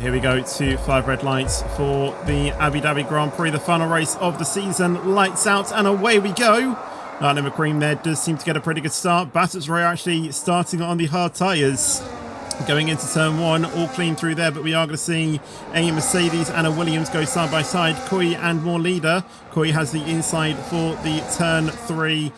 Here we go to 5 red lights for the Abu Dhabi Grand Prix, the final race of the season. Lights out and away we go. Lightning McQueen there does seem to get a pretty good start. Bassett Ray actually starting on the hard tyres. Going into turn 1, all clean through there, but we are going to see a Mercedes and a Williams go side by side. Koi and more leader. Koi has the inside for the turn 3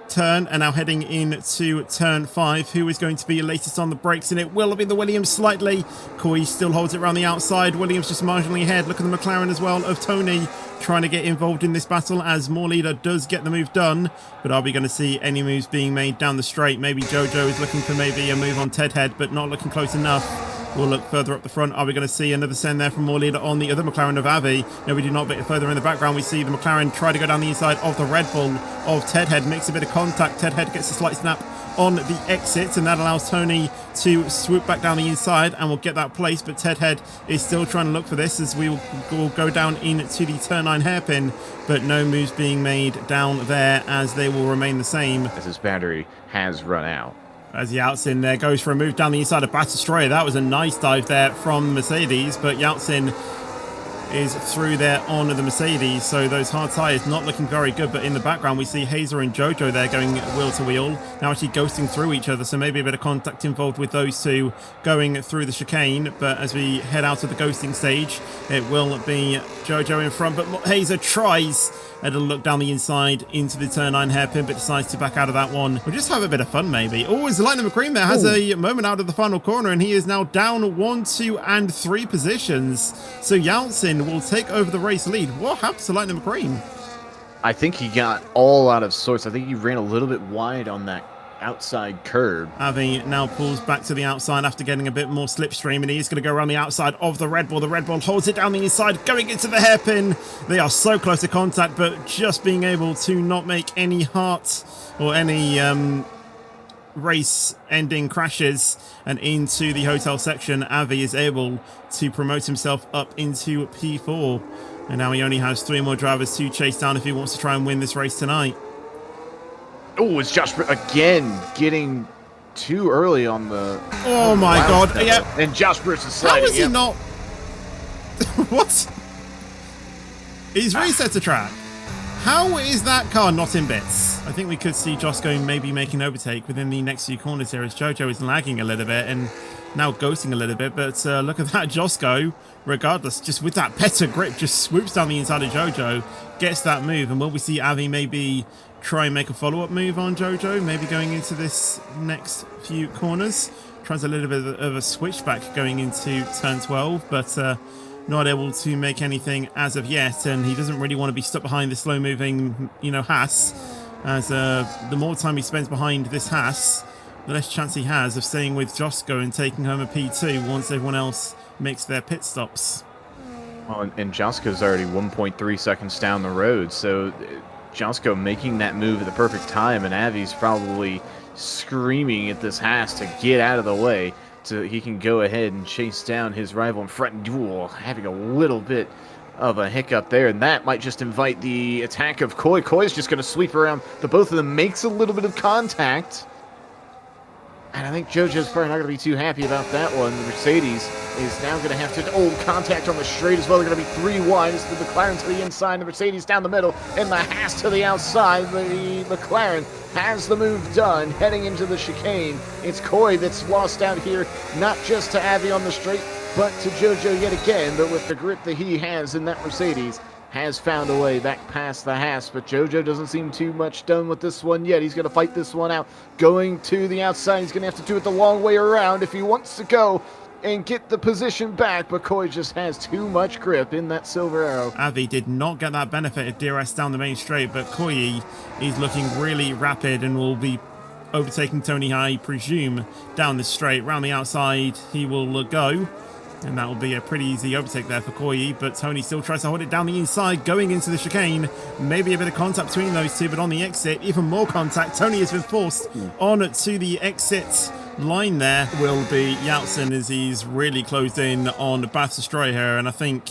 turn and now heading into turn 5. Who is going to be latest on the brakes? And it will be the Williams slightly. Koi still holds it around the outside. Williams just marginally ahead. Look at the McLaren as well of Tony trying to get involved in this battle as more leader does get the move done. But are we going to see any moves being made down the straight? Maybe Jojo is looking for maybe a move on Ted Head, but not looking close enough. We'll look further up the front. Are we going to see another send there from more leader on the other McLaren of Avi? No, we do not. But further in the background, we see the McLaren try to go down the inside of the Red Bull of Ted Head. Makes a bit of contact. Ted Head gets a slight snap on the exit, and that allows Tony to swoop back down the inside and will get that place. But Ted Head is still trying to look for this as we will go down into the turn 9 hairpin, but no moves being made down there as they will remain the same. As his battery has run out. As Yeltsin there goes for a move down the inside of Battistrea. That was a nice dive there from Mercedes, but Yeltsin is through there on the Mercedes, so those hard tyres not looking very good. But in the background we see Hazer and Jojo there going wheel to wheel, now actually ghosting through each other, so maybe a bit of contact involved with those two going through the chicane. But as we head out of the ghosting stage, it will be Jojo in front, but Hazer tries a little look down the inside into the turn 9 hairpin, but decides to back out of that one. We'll just have a bit of fun maybe. Oh, as Lightning McQueen there has a moment out of the final corner, and he is now down 1, 2 and 3 positions. So Yeltsin will take over the race lead. What happens to Lightning McQueen? I think he got all out of sorts. I think he ran a little bit wide on that outside curb. Avi now pulls back to the outside after getting a bit more slipstream, and he's going to go around the outside of the Red Bull. The Red Bull holds it down the inside, going into the hairpin. They are so close to contact, but just being able to not make any heart or any race-ending crashes. And into the hotel section, Avi is able to promote himself up into P4. And now he only has 3 more drivers to chase down if he wants to try and win this race tonight. Oh, it's Josh again getting too early on the... Oh my god. Yeah. And Josh Bruce is sliding. How is he not... What? He's reset the track. How is that car not in bits? I think we could see Josco maybe make an overtake within the next few corners here as Jojo is lagging a little bit and now ghosting a little bit. But look at that, Josco, regardless, just with that better grip, just swoops down the inside of Jojo, gets that move. And will we see Avi maybe try and make a follow-up move on Jojo, maybe going into this next few corners? Tries a little bit of a switchback going into turn 12, but not able to make anything as of yet, and he doesn't really want to be stuck behind this slow-moving, Haas, as the more time he spends behind this Haas, the less chance he has of staying with Josco and taking home a P2 once everyone else makes their pit stops. Well, and Josco's already 1.3 seconds down the road, so Josco making that move at the perfect time, and Avi's probably screaming at this Haas to get out of the way so he can go ahead and chase down his rival in front. Duel having a little bit of a hiccup there, and that might just invite the attack of Koi. Koi's just going to sweep around the both of them, makes a little bit of contact. And I think Jojo's probably not going to be too happy about that one. The Mercedes is now going to have to contact on the straight as well. They're going to be 3 wide. It's the McLaren to the inside, the Mercedes down the middle, and the Haas to the outside. The McLaren has the move done, heading into the chicane. It's Koi that's lost out here, not just to Avi on the straight, but to Jojo yet again. But with the grip that he has in that Mercedes, has found a way back past the Haas, but Jojo doesn't seem too much done with this one yet. He's going to fight this one out, going to the outside. He's going to have to do it the long way around if he wants to go and get the position back, but Koi just has too much grip in that Silver Arrow. Avi did not get that benefit of DRS down the main straight, but Koi is looking really rapid and will be overtaking Tony, I presume, down the straight. Round the outside, he will go. And that will be a pretty easy overtake there for Koi, but Tony still tries to hold it down the inside, going into the chicane. Maybe a bit of contact between those two, but on the exit, even more contact. Tony has been forced on to the exit line there. Will be Yeltsin as he's really closed in on Bathurst here, and I think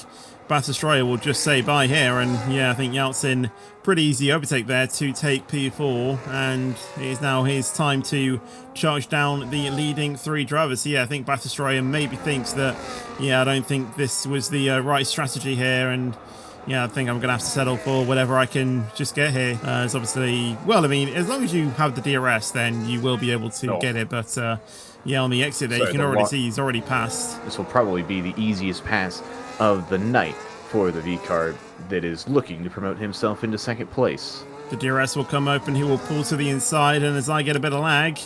Battistrea will just say bye here. And yeah, I think Yeltsin, pretty easy overtake there to take P4. And it is now his time to charge down the leading 3 drivers. So yeah, I think Battistrea maybe thinks that, yeah, I don't think this was the right strategy here. And yeah, I think I'm going to have to settle for whatever I can just get here. It's obviously, well, I mean, as long as you have the DRS, then you will be able to get it. But yeah, on the exit there, you can already see he's already passed. This will probably be the easiest pass of the night for the V-Card that is looking to promote himself into 2nd place. The DRS will come open, he will pull to the inside, and as I get a bit of lag,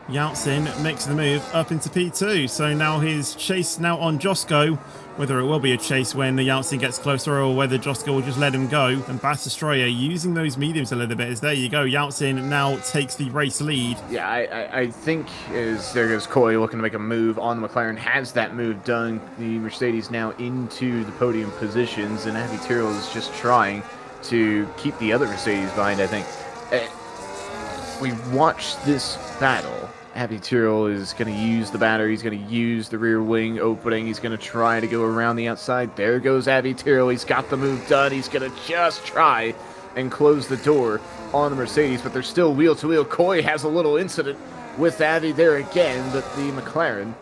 Yeltsin makes the move up into P2. So now his chase now on Josko, whether it will be a chase when the Yeltsin gets closer or whether Josko will just let him go. And Battistrea using those mediums a little bit, as there you go, Yeltsin now takes the race lead. Yeah, I think as there goes Coy looking to make a move on the McLaren, has that move done. The Mercedes now into the podium positions, and Avi Tyrrell is just trying to keep the other Mercedes behind, I think. We watched this battle. Avi Tyrrell is going to use the battery. He's going to use the rear wing opening. He's going to try to go around the outside. There goes Avi Tyrrell. He's got the move done. He's going to just try and close the door on the Mercedes, but they're still wheel-to-wheel. Coy has a little incident with Avi there again, but the McLaren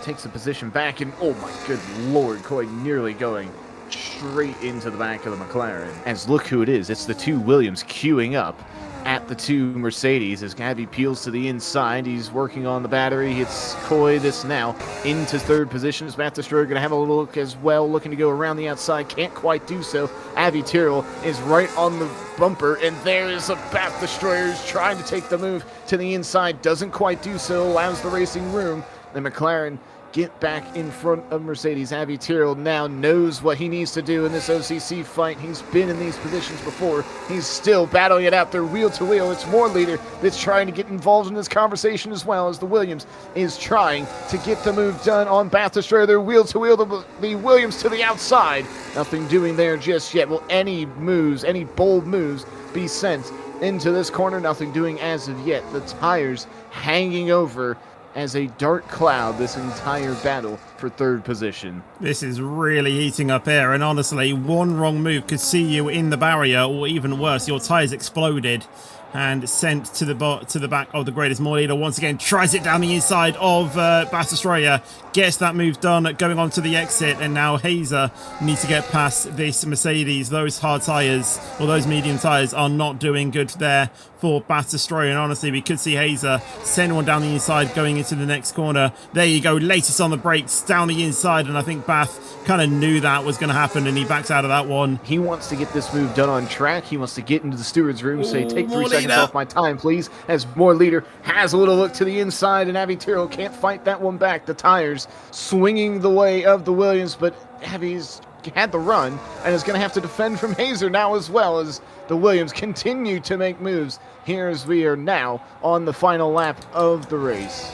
takes the position back, and oh my good lord, Coy nearly going straight into the back of the McLaren. As look who it is. It's the 2 Williams queuing up at the 2 Mercedes as Gabby peels to the inside. He's working on the battery. It's Coy this now into 3rd position. As Battistrea going to have a little look as well, looking to go around the outside. Can't quite do so. Avi Tyrrell is right on the bumper, and there is a Battistrea who's trying to take the move to the inside. Doesn't quite do so. Allows the racing room. The McLaren get back in front of Mercedes. Avi Tyrrell now knows what he needs to do in this OCC fight. He's been in these positions before. He's still battling it out there wheel to wheel. It's more leader that's trying to get involved in this conversation as well, as the Williams is trying to get the move done on Battistrea. They're wheel to wheel. The Williams to the outside. Nothing doing there just yet. Will any moves, any bold moves be sent into this corner? Nothing doing as of yet. The tires hanging over as a dark cloud this entire battle for 3rd position. This is really heating up here, and honestly, one wrong move could see you in the barrier, or even worse, your tyres exploded and sent to the back of the grid. As Morleader once again tries it down the inside of Battistrea, gets that move done, going on to the exit, and now Hazer needs to get past this Mercedes. Those hard tyres, or those medium tyres, are not doing good there for Battistrea, and honestly, we could see Hazer send one down the inside going into the next corner. There you go, latest on the brakes, down the inside, and I think Bath kind of knew that was going to happen, and he backs out of that one. He wants to get this move done on track. He wants to get into the steward's room, say, take 3 seconds off my time, please, as more leader has a little look to the inside, and Avi Tyrrell can't fight that one back. The tires swinging the way of the Williams, but Avi's had the run and is going to have to defend from Hazer now as well, as the Williams continue to make moves here as we are now on the final lap of the race.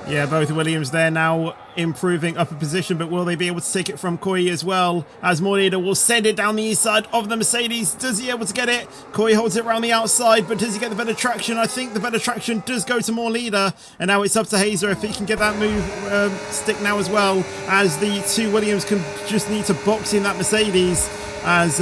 Yeah, both Williams there now improving up a position, but will they be able to take it from Coy as well? As Morleader will send it down the inside of the Mercedes. Does he able to get it? Coy holds it around the outside, but does he get the better traction? I think the better traction does go to Morleader, and now it's up to Hazer if he can get that move stick now as well, as the 2 Williams can just need to box in that Mercedes, as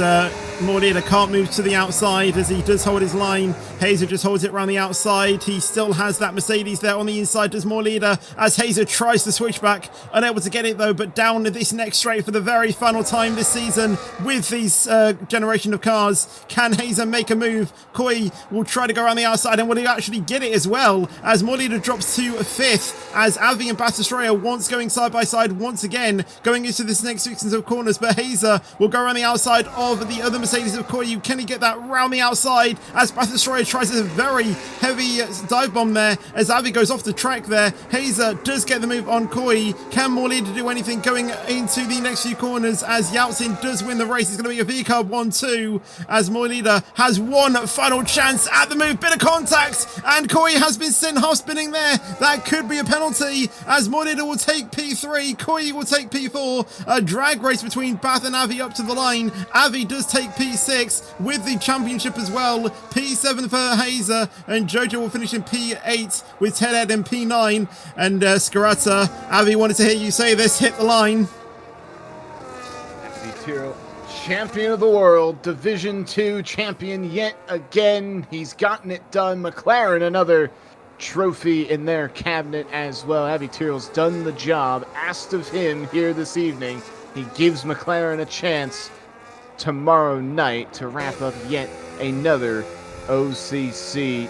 Morleader can't move to the outside as he does hold his line. Hazer just holds it around the outside. He still has that Mercedes there on the inside, does Morleader, as Hazer tries to switch back. Unable to get it though, but down this next straight for the very final time this season with these generation of cars. Can Hazer make a move? Coy will try to go around the outside, and will he actually get it as well, as Morleader drops to 5th, as Avi and Battistrea once going side by side once again, going into this next sequence of corners, but Hazer will go around the outside of the other Mercedes of Coy. Can he get that round the outside, as Battistrea tries a very heavy dive bomb there, as Avi goes off the track there. Hazer does get the move on Coy. Can Morleader do anything going into the next few corners, as Yeltsin does win the race? It's going to be a V-Card 1-2, as Morleader has one final chance at the move. Bit of contact, and Coy has been sent half spinning there. That could be a penalty, as Morleader will take P3, Coy will take P4. A drag race between Bath and Avi up to the line. Avi does take P6 with the championship as well. P7 for Hazer, and Jojo will finish in P8 with Ted Ed in P9. And Scarata, Avi wanted to hear you say this, hit the line. Avi Tyrrell, champion of the world, Division 2 champion yet again. He's gotten it done. McLaren, another trophy in their cabinet as well. Avi Tyrrell's done the job asked of him here this evening. He gives McLaren a chance tomorrow night to wrap up yet another OCC